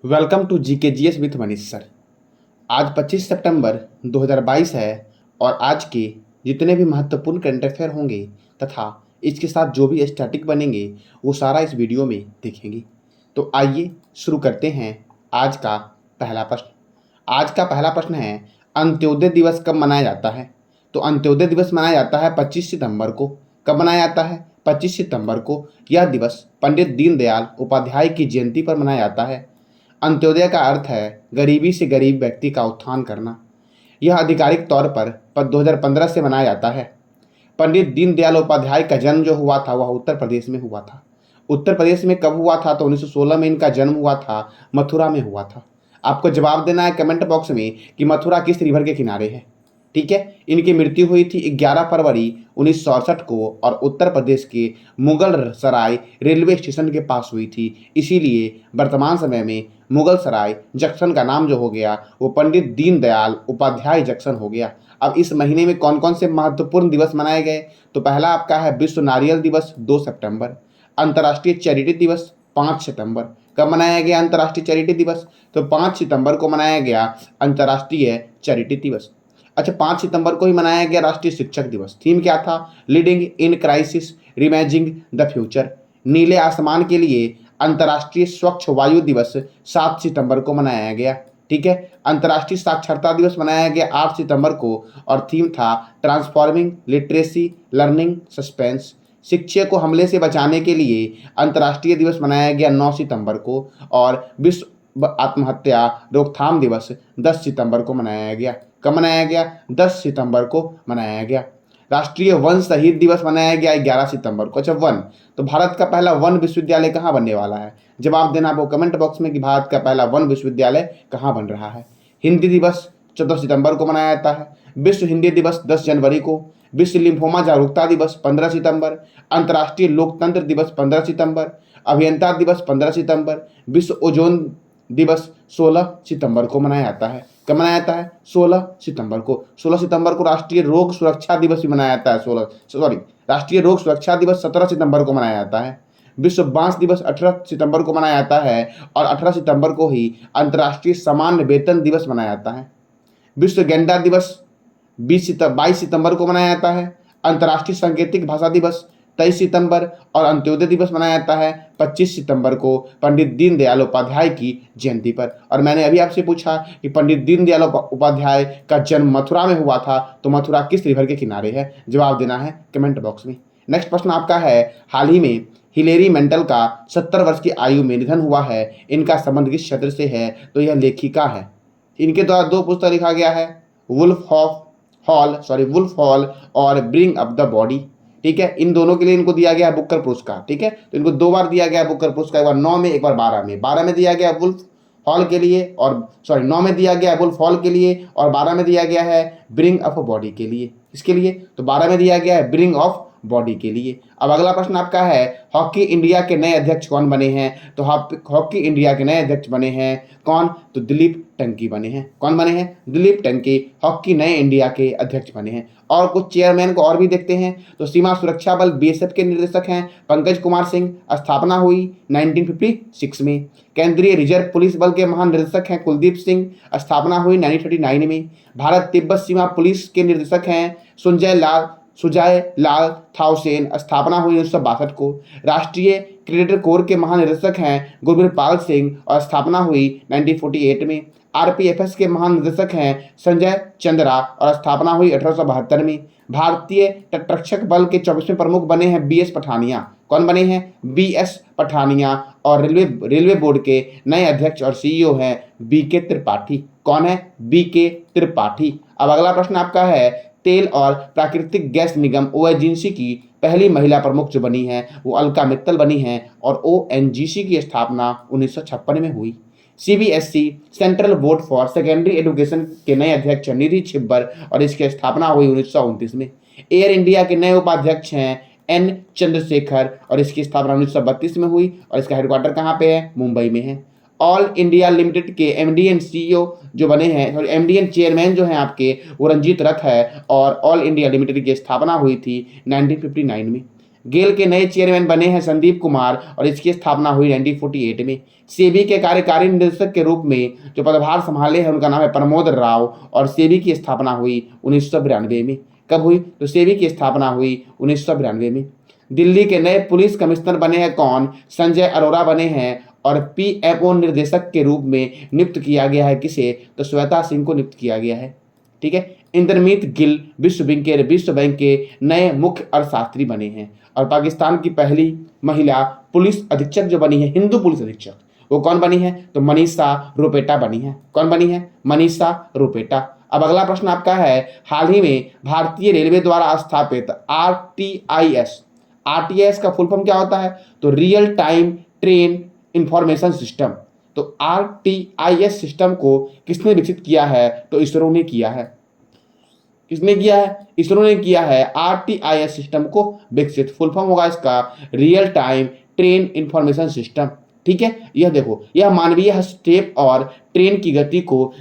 Welcome to GKGS with Manish sir. आज 25 सितंबर 2022 है और आज के जितने भी महत्वपूर्ण करंट अफेयर होंगे तथा इसके साथ जो भी स्टैटिक बनेंगे वो सारा इस वीडियो में देखेंगे। तो आइए शुरू करते हैं आज का पहला प्रश्न। आज का पहला प्रश्न है, अंत्योदय दिवस कब मनाया जाता है? तो अंत्योदय दिवस मनाया जाता है 25 सितंबर को। कब मनाया जाता है? 25 सितंबर को। यह दिवस पंडित दीनदयाल उपाध्याय की जयंती पर मनाया जाता है। अंत्योदय का अर्थ है गरीबी से गरीब व्यक्ति का उत्थान करना। यह आधिकारिक तौर पर 2015 से मनाया जाता है। पंडित दीनदयाल उपाध्याय का जन्म जो हुआ था वह उत्तर प्रदेश में हुआ था। उत्तर प्रदेश में कब हुआ था? तो 1916 में इनका जन्म हुआ था, मथुरा में हुआ था। आपको जवाब देना है कमेंट बॉक्स में कि मथुरा किस रिवर के किनारे है। ठीक है, इनकी मृत्यु हुई थी 11 फरवरी 1968 को और उत्तर प्रदेश के मुगल सराय रेलवे स्टेशन के पास हुई थी। इसीलिए वर्तमान समय में मुगल सराय जंक्शन का नाम जो हो गया वो पंडित दीनदयाल उपाध्याय जंक्शन हो गया। अब इस महीने में कौन कौन से महत्वपूर्ण दिवस मनाए गए? तो पहला आपका है विश्व नारियल दिवस 2 सितंबर। अंतर्राष्ट्रीय चैरिटी दिवस 5 सितंबर। कब मनाया गया अंतर्राष्ट्रीय चैरिटी दिवस? तो 5 सितंबर को मनाया गया अंतर्राष्ट्रीय चैरिटी दिवस। अच्छा, 5 सितंबर को ही मनाया गया राष्ट्रीय शिक्षक दिवस। थीम क्या था? Leading in crisis reimagining the future. नीले आसमान के लिए अंतर्राष्ट्रीय स्वच्छ वायु दिवस 7 सितंबर को मनाया गया। ठीक है, अंतर्राष्ट्रीय साक्षरता दिवस मनाया गया 8 सितंबर को और थीम था ट्रांसफॉर्मिंग लिटरेसी लर्निंग सस्पेंस। शिक्षा को हमले से बचाने के लिए अंतर्राष्ट्रीय दिवस मनाया गया 9 सितंबर को और विश्व आत्महत्या रोकथाम दिवस 10 सितंबर को मनाया गया। कब मनाया गया? 10 सितंबर को मनाया गया। राष्ट्रीय वन शहीद दिवस मनाया गया 11 सितंबर को। अच्छा, वन, तो भारत का पहला वन विश्वविद्यालय कहाँ बनने वाला है? जवाब देना आपको कमेंट बॉक्स में कि भारत का पहला वन विश्वविद्यालय कहाँ बन रहा है। हिंदी दिवस 14 सितंबर को मनाया जाता है। विश्व हिंदी दिवस 10 जनवरी को। विश्व लिम्फोमा जागरूकता दिवस 15 सितंबर। अंतर्राष्ट्रीय लोकतंत्र दिवस 15 सितंबर। अभियंता दिवस 15 सितंबर। विश्व ओजोन दिवस 16 सितंबर को मनाया जाता है। कब मनाया जाता है? 16 सितंबर को। 16 सितंबर को राष्ट्रीय रोग सुरक्षा दिवस भी मनाया जाता है। राष्ट्रीय रोग सुरक्षा दिवस 17 सितंबर को मनाया जाता है। विश्व बांस दिवस 18 सितंबर को मनाया जाता है और 18 सितंबर को ही अंतर्राष्ट्रीय सामान्य वेतन दिवस मनाया जाता है। विश्व गेंडा दिवस 22 सितंबर को मनाया जाता है। अंतर्राष्ट्रीय सांकेतिक भाषा दिवस 23 सितंबर और अंत्योदय दिवस मनाया जाता है 25 सितंबर को पंडित दीनदयाल उपाध्याय की जयंती पर। और मैंने अभी आपसे पूछा कि पंडित दीनदयाल उपाध्याय का जन्म मथुरा में हुआ था, तो मथुरा किस रिवर के किनारे है? जवाब देना है कमेंट बॉक्स में। नेक्स्ट प्रश्न आपका है, हाल ही में हिलेरी मेंटल का 70 वर्ष की आयु में निधन हुआ है। इनका संबंध किस क्षेत्र से है? तो यह लेखिका है। इनके द्वारा 2 पुस्तक लिखा गया है, वुल्फ हॉल और ब्रिंग अप द बॉडी। ठीक है, इन दोनों के लिए इनको दिया गया है बुकर पुरस्कार। ठीक है, तो इनको 2 बार दिया गया है बुकर पुरस्कार, एक बार 9 में एक बार 12 में। 12 में दिया गया वुल्फ हॉल के लिए और 9 में दिया गया है वुल्फ हॉल के लिए और 12 में दिया गया है ब्रिंग अप बॉडी के लिए। इसके लिए तो 12 में दिया गया है ब्रिंग ऑफ बॉडी के लिए। अब अगला प्रश्न आपका है, हॉकी इंडिया के नए अध्यक्ष कौन बने हैं? तो हॉकी इंडिया के नए अध्यक्ष बने हैं कौन? तो दिलीप टंकी बने हैं। कौन बने हैं? दिलीप टंकी हॉकी नए इंडिया के अध्यक्ष बने हैं। और कुछ चेयरमैन को और भी देखते हैं, तो सीमा सुरक्षा बल BSF के निर्देशक हैं पंकज कुमार सिंह। स्थापना हुई 1956 में। केंद्रीय रिजर्व पुलिस बल के महानिदेशक हैं कुलदीप सिंह। स्थापना हुई 1939 में। भारत तिब्बत सीमा पुलिस के निर्देशक हैं सुजय लाल थाउसेन। स्थापना हुई 1962 को। राष्ट्रीय क्रिकेट कोर के महानिदेशक हैं गुरबीरपाल सिंह और स्थापना हुई 1948 में। RPFS के महानिदेशक हैं संजय चंद्रा और स्थापना हुई 1872 में। भारतीय तटरक्षक बल के 24वें प्रमुख बने हैं BS पठानिया। कौन बने हैं? BS पठानिया। और रेलवे बोर्ड के नए अध्यक्ष और CEO हैं BK त्रिपाठी। कौन है? BK त्रिपाठी। अब अगला प्रश्न आपका है, तेल और प्राकृतिक गैस निगम ONGC की पहली महिला प्रमुख जो बनी है वो अलका मित्तल बनी है और ONGC की स्थापना 1956 में हुई। CBSE central board for secondary education के नए अध्यक्ष निधि छिब्बर और इसकी स्थापना हुई 1929 में। एयर इंडिया के नए उपाध्यक्ष हैं N चंद्रशेखर और इसकी स्थापना 1932 में हुई और इसका हेडक्वार्टर कहाँ पे है? मुंबई में है। ऑल इंडिया लिमिटेड के MD एंड CEO जो बने हैं, MD एंड चेयरमैन जो हैं आपके वो रंजीत रथ है और ऑल इंडिया लिमिटेड की स्थापना हुई थी 1959 में। गेल के नए चेयरमैन बने हैं संदीप कुमार और इसकी स्थापना हुई 1948 में। सेबी के कार्यकारी निदेशक के रूप में जो पदभार संभाले हैं उनका नाम है प्रमोद राव और सेबी की स्थापना हुई 1992 में। कब हुई? तो सेबी की स्थापना हुई 1992 में। दिल्ली के नए पुलिस कमिश्नर बने हैं कौन? संजय अरोरा बने हैं और पीएमओ निर्देशक के रूप में नियुक्त किया गया है किसे? तो श्वेता सिंह को नियुक्त किया गया है। ठीक है। इंद्रमीत गिल विश्व बैंक के नए मुख्य अर्थशास्त्री बने हैं और पाकिस्तान की पहली महिला पुलिस अधीक्षक जो बनी है, हिंदू पुलिस अधीक्षक, वो कौन बनी है? तो मनीषा रुपेटा बनी है। कौन बनी है? मनीषा रुपेटा। अब अगला प्रश्न आपका है, हाल ही में भारतीय रेलवे द्वारा स्थापित आरटीआईएस का फुल फॉर्म क्या होता है? तो real time train information system. तो आरटीआईएस सिस्टम को किसने विकसित किया है? तो इसरो ने किया है। किसने किया है? इसरो ने किया है आरटीआईएस सिस्टम को विकसित। फुल फॉर्म होगा इसका real time train information system. ठीक है। यह देखो, यह मानवीय हस्तक्षेप और ट्रेन की गति को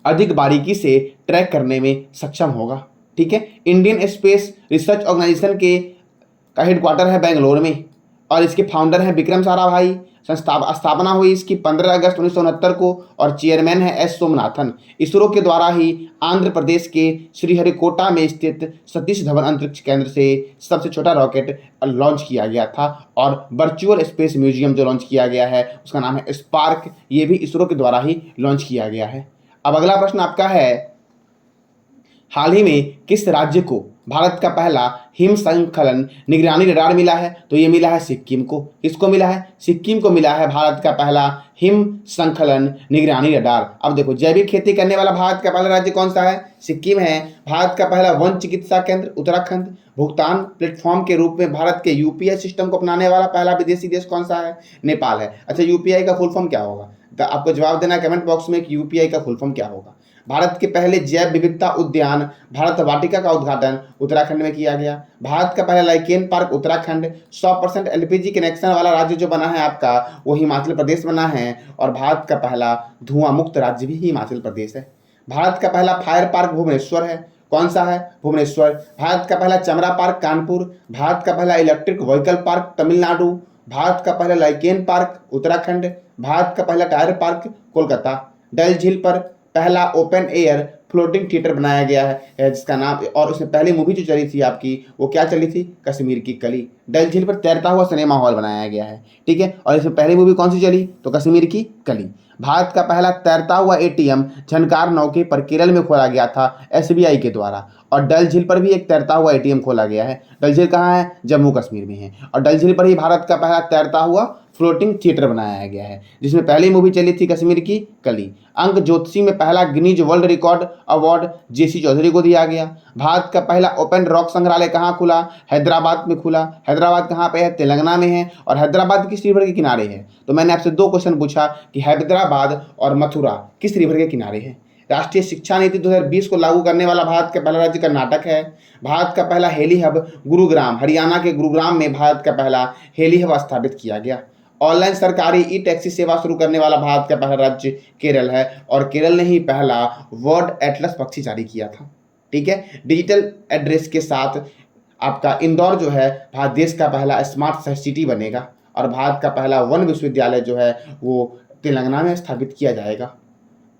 अधिक बारीकी से ट्रैक करने में सक्षम होगा। ठीक है। इंडियन स्पेस रिसर्च ऑर्गेनाइजेशन का हेडक्वार्टर है बेंगलोर में और इसके फाउंडर हैं विक्रम साराभाई। स्थापना हुई इसकी 15 अगस्त 1969 को और चेयरमैन है एस सोमनाथन। इसरो के द्वारा ही आंध्र प्रदेश के श्रीहरिकोटा में स्थित सतीश धवन अंतरिक्ष केंद्र से सबसे छोटा रॉकेट लॉन्च किया गया था और वर्चुअल स्पेस म्यूजियम जो लॉन्च किया गया है उसका नाम है स्पार्क, ये भी इसरो के द्वारा ही लॉन्च किया गया है। अब अगला प्रश्न आपका है, हाल ही में किस राज्य को भारत का पहला हिम संकलन निगरानी रडार मिला है? तो ये मिला है सिक्किम को। किसको मिला है? सिक्किम को मिला है भारत का पहला हिम संकलन निगरानी रडार। अब देखो, जैविक खेती करने वाला भारत का पहला राज्य कौन सा है? सिक्किम है। भारत का पहला वन चिकित्सा केंद्र उत्तराखंड। भुगतान प्लेटफॉर्म के रूप में भारत के यूपीआई सिस्टम को अपनाने वाला पहला विदेशी देश कौन सा है? नेपाल है। अच्छा, यूपीआई का फुल फॉर्म क्या होगा? तो आपको जवाब देना कमेंट बॉक्स में कि यूपीआई का फुल फॉर्म क्या होगा। भारत के पहले जैव विविधता उद्यान भारत वाटिका का उद्घाटन उत्तराखंड में किया गया। भारत का पहला lichen park Uttarakhand. 100% LPG connection वाला राज्य जो बना है आपका वो हिमाचल प्रदेश बना है और भारत का पहला धुआं मुक्त राज्य भी हिमाचल प्रदेश है। भारत का पहला फायर पार्क भुवनेश्वर है। कौन सा है? भुवनेश्वर। भारत का पहला चमड़ा पार्क कानपुर। भारत का पहला electric vehicle park Tamil Nadu. Bharat का पहला लाइकेन पार्क उत्तराखंड। भारत का पहला टायर पार्क कोलकाता। डल झील पर पहला ओपन एयर फ्लोटिंग थिएटर बनाया गया है जिसका नाम, और उसमें पहली मूवी जो चली थी आपकी वो क्या चली थी? कश्मीर की कली। डल झील पर तैरता हुआ सिनेमा हॉल बनाया गया है। ठीक है। और इसमें पहली मूवी कौन सी चली? तो कश्मीर की कली। भारत का पहला तैरता हुआ एटीएम झनकार नौके पर केरल में खोला गया था एसबीआई के द्वारा और डल झील पर भी एक तैरता हुआ एटीएम खोला गया है। डल झील कहाँ है? जम्मू कश्मीर में है और डल झील पर ही भारत का पहला तैरता हुआ फ्लोटिंग थिएटर बनाया गया है जिसमें पहली मूवी चली थी कश्मीर की कली। अंक ज्योतिषी में पहला गिनीज वर्ल्ड रिकॉर्ड अवार्ड जेसी चौधरी को दिया गया। भारत का पहला ओपन रॉक संग्रहालय कहाँ खुला? हैदराबाद में खुला। हैदराबाद कहाँ पे है? तेलंगाना में है। और हैदराबाद किस रिवर के किनारे है? तो मैंने आपसे 2 क्वेश्चन पूछा कि हैदराबाद और मथुरा किस रिवर के किनारे है। राष्ट्रीय शिक्षा नीति 2020 को लागू करने वाला भारत का पहला राज्य कर्नाटक है। भारत का पहला हेली हब गुरुग्राम, हरियाणा के गुरुग्राम में भारत का पहला हेली हब स्थापित किया गया। ऑनलाइन सरकारी ई टैक्सी सेवा शुरू करने वाला भारत का पहला राज्य केरल है और केरल ने ही पहला वर्ड एटलस पक्षी जारी किया था। ठीक है। डिजिटल एड्रेस के साथ आपका इंदौर जो है भारत देश का पहला स्मार्ट सिटी बनेगा और भारत का पहला वन विश्वविद्यालय जो है वो तेलंगाना में स्थापित किया जाएगा।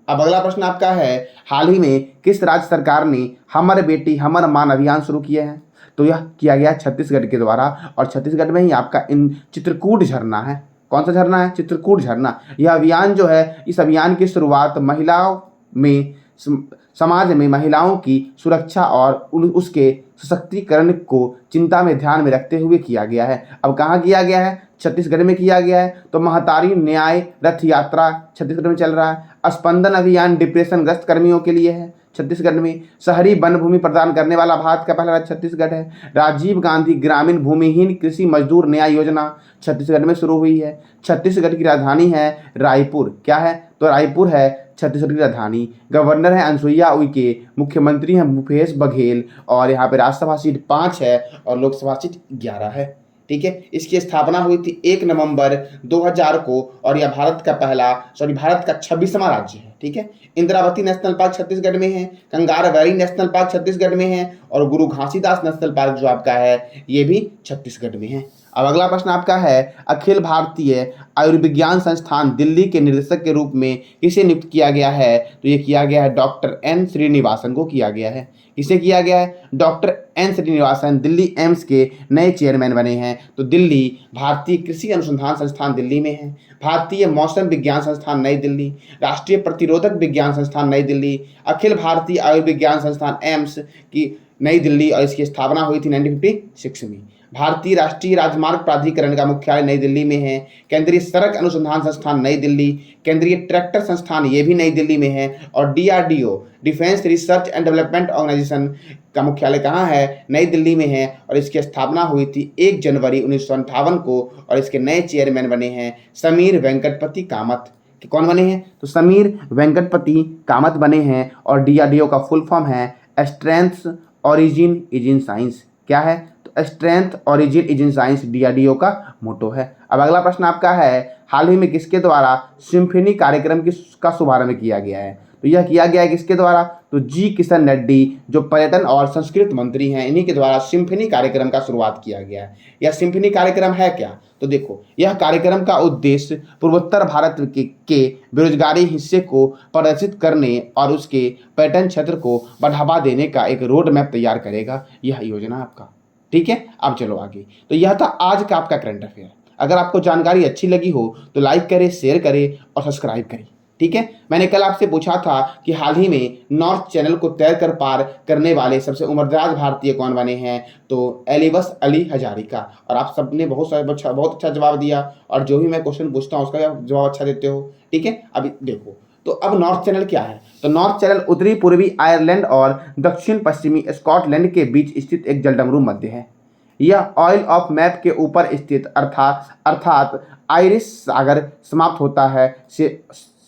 अब अगला प्रश्न आपका है, हाल ही में किस राज्य सरकार ने हमर बेटी हमर मान अभियान शुरू किया है? तो यह किया गया छत्तीसगढ़ के द्वारा और छत्तीसगढ़ में ही आपका इन चित्रकूट झरना है। कौन सा झरना है? चित्रकूट झरना। यह अभियान जो है, इस अभियान की शुरुआत महिलाओं में समाज में महिलाओं की सुरक्षा और उसके सशक्तिकरण को चिंता में ध्यान में रखते हुए किया गया है। अब कहाँ किया गया है? छत्तीसगढ़ में किया गया है। तो महतारी न्याय रथ यात्रा छत्तीसगढ़ में चल रहा है। स्पंदन अभियान डिप्रेशन ग्रस्त कर्मियों के लिए है छत्तीसगढ़ में। शहरी वन भूमि प्रदान करने वाला भारत का पहला राज्य छत्तीसगढ़ है। राजीव गांधी ग्रामीण भूमिहीन कृषि मजदूर न्याय योजना छत्तीसगढ़ में शुरू हुई है। छत्तीसगढ़ की राजधानी है रायपुर। क्या है? तो रायपुर है छत्तीसगढ़ की राजधानी। गवर्नर है अनसुईया उइके। मुख्यमंत्री हैं भूपेश बघेल और यहाँ पे राज्यसभा सीट 5 है और लोकसभा सीट 11 है। ठीक है। इसकी स्थापना हुई थी 1 नवंबर 2000 को और यह भारत का 26वां राज्य है। ठीक है। इंद्रावती नेशनल पार्क छत्तीसगढ़ में है, Kanger valley national park Chhattisgarh में है, और गुरु घासीदास नेशनल पार्क जो आपका है ये भी छत्तीसगढ़ में है। अब अगला प्रश्न आपका है, अखिल भारतीय आयुर्विज्ञान संस्थान दिल्ली के निदेशक के रूप में किसे नियुक्त किया गया है? तो ये किया गया है डॉक्टर एन श्रीनिवासन को किया गया है। किसे किया गया है? डॉक्टर एन श्रीनिवासन दिल्ली एम्स के नए चेयरमैन बने हैं। तो दिल्ली भारतीय कृषि अनुसंधान संस्थान दिल्ली में है, भारतीय मौसम विज्ञान संस्थान नई दिल्ली, राष्ट्रीय प्रतिरोधक विज्ञान संस्थान नई दिल्ली, अखिल भारतीय आयुर्विज्ञान संस्थान एम्स की नई दिल्ली, और इसकी स्थापना हुई थी 1956 में। भारतीय राष्ट्रीय राजमार्ग प्राधिकरण का मुख्यालय नई दिल्ली में है, केंद्रीय सड़क अनुसंधान संस्थान नई दिल्ली, केंद्रीय ट्रैक्टर संस्थान ये भी नई दिल्ली में है, और DRDO defence research and development organisation का मुख्यालय कहाँ है? नई दिल्ली में है, और इसकी स्थापना हुई थी 1 जनवरी 1958 को, और इसके नए चेयरमैन बने हैं समीर वेंकटपति कामत। कि कौन बने हैं? तो समीर वेंकटपति कामत बने हैं, और डीआरडीओ का फुल फॉर्म है strength origin is in science. क्या है? तो strength origin is in science DRDO का मोटो है। अब अगला प्रश्न आपका है, हाल ही में किसके द्वारा सिम्फनी कार्यक्रम का शुभारंभ किया गया है? तो यह किया गया है किसके द्वारा? तो जी किशन रेड्डी जो पर्यटन और संस्कृति मंत्री हैं, इन्हीं के द्वारा सिम्फनी कार्यक्रम का शुरुआत किया गया है। यह सिम्फनी कार्यक्रम है क्या? तो देखो, यह कार्यक्रम का उद्देश्य पूर्वोत्तर भारत के बेरोजगारी हिस्से को प्रदर्शित करने और उसके पर्यटन क्षेत्र को बढ़ावा देने का एक रोड मैप तैयार करेगा, यह योजना आपका। ठीक है, अब चलो आगे। तो यह था आज का आपका करंट अफेयर। अगर आपको जानकारी अच्छी लगी हो तो लाइक करें, शेयर करें और सब्सक्राइब करें। ठीक है, मैंने कल आपसे पूछा था कि हाल ही में नॉर्थ चैनल को तैर कर पार करने वाले सबसे उम्रदराज भारतीय कौन बने हैं? तो एलिबस अली हजारिका, और आप सबने बहुत अच्छा जवाब दिया, और जो भी मैं क्वेश्चन पूछता हूँ उसका जवाब अच्छा देते हो। ठीक है, अभी देखो, तो अब नॉर्थ चैनल क्या है? तो नॉर्थ चैनल उत्तरी पूर्वी आयरलैंड और दक्षिण पश्चिमी स्कॉटलैंड के बीच स्थित एक जलडमरू मध्य है। यह ऑयल ऑफ मैप के ऊपर स्थित अर्थात आयरिश सागर समाप्त होता है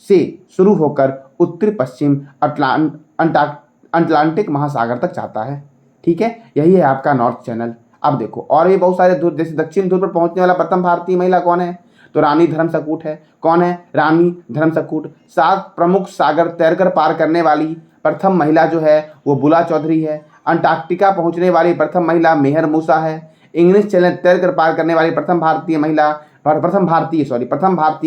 से शुरू होकर उत्तर पश्चिम अटलांटिक महासागर तक जाता है। ठीक है, यही है आपका नॉर्थ चैनल। अब देखो, और भी बहुत सारे ध्रुव, जैसे दक्षिण ध्रुव पर पहुंचने वाला प्रथम भारतीय महिला कौन है? तो रानी धर्मशकूट है। कौन है? रानी धर्मशकूट। 7 प्रमुख सागर तैरकर पार करने वाली प्रथम महिला जो है वो बुला चौधरी है। अंटार्कटिका पहुंचने वाली प्रथम महिला मेहर मूसा है। इंग्लिश चैनल तैरकर पार करने वाली प्रथम भारतीय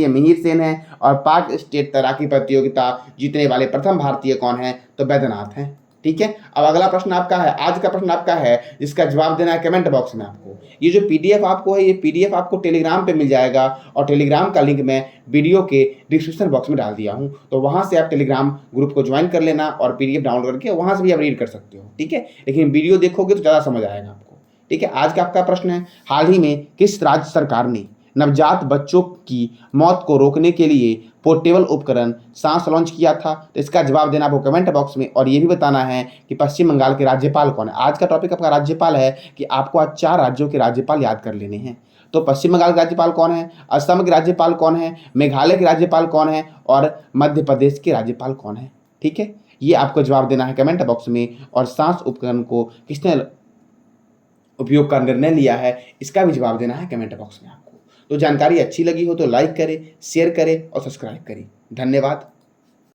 मिहिर सेन है। और पाक स्टेट तैराकी प्रतियोगिता जीतने वाले प्रथम भारतीय कौन है? तो बैद्यनाथ हैं। ठीक है, अब अगला प्रश्न आपका है, आज का प्रश्न आपका है जिसका जवाब देना है कमेंट बॉक्स में आपको। ये जो पीडीएफ आपको है, ये पीडीएफ आपको टेलीग्राम पे मिल जाएगा, और टेलीग्राम का लिंक मैं वीडियो के डिस्क्रिप्शन बॉक्स में डाल दिया हूँ, तो वहाँ से आप टेलीग्राम ग्रुप को ज्वाइन कर लेना और पीडीएफ डाउनलोड करके वहाँ से भी आप रीड कर सकते हो। ठीक है, लेकिन वीडियो देखोगे तो ज़्यादा समझ आएगा आपको। ठीक है, आज का आपका प्रश्न है, हाल ही में किस राज्य सरकार ने नवजात बच्चों की मौत को रोकने के लिए पोर्टेबल उपकरण सांस लॉन्च किया था? तो इसका जवाब देना आपको कमेंट बॉक्स में, और ये भी बताना है कि पश्चिम बंगाल के राज्यपाल कौन है। आज का टॉपिक आपका राज्यपाल है कि आपको आज 4 राज्यों के राज्यपाल याद कर लेने हैं। तो पश्चिम बंगाल के राज्यपाल कौन है, असम के राज्यपाल कौन है, मेघालय के राज्यपाल कौन है, और मध्य प्रदेश के राज्यपाल कौन है? ठीक है, ये आपको जवाब देना है कमेंट बॉक्स में। और सांस उपकरण को किसने उपयोग का निर्णय लिया है, इसका भी जवाब देना है कमेंट बॉक्स में आपको। तो जानकारी अच्छी लगी हो तो लाइक करें, शेयर करें और सब्सक्राइब करें। धन्यवाद।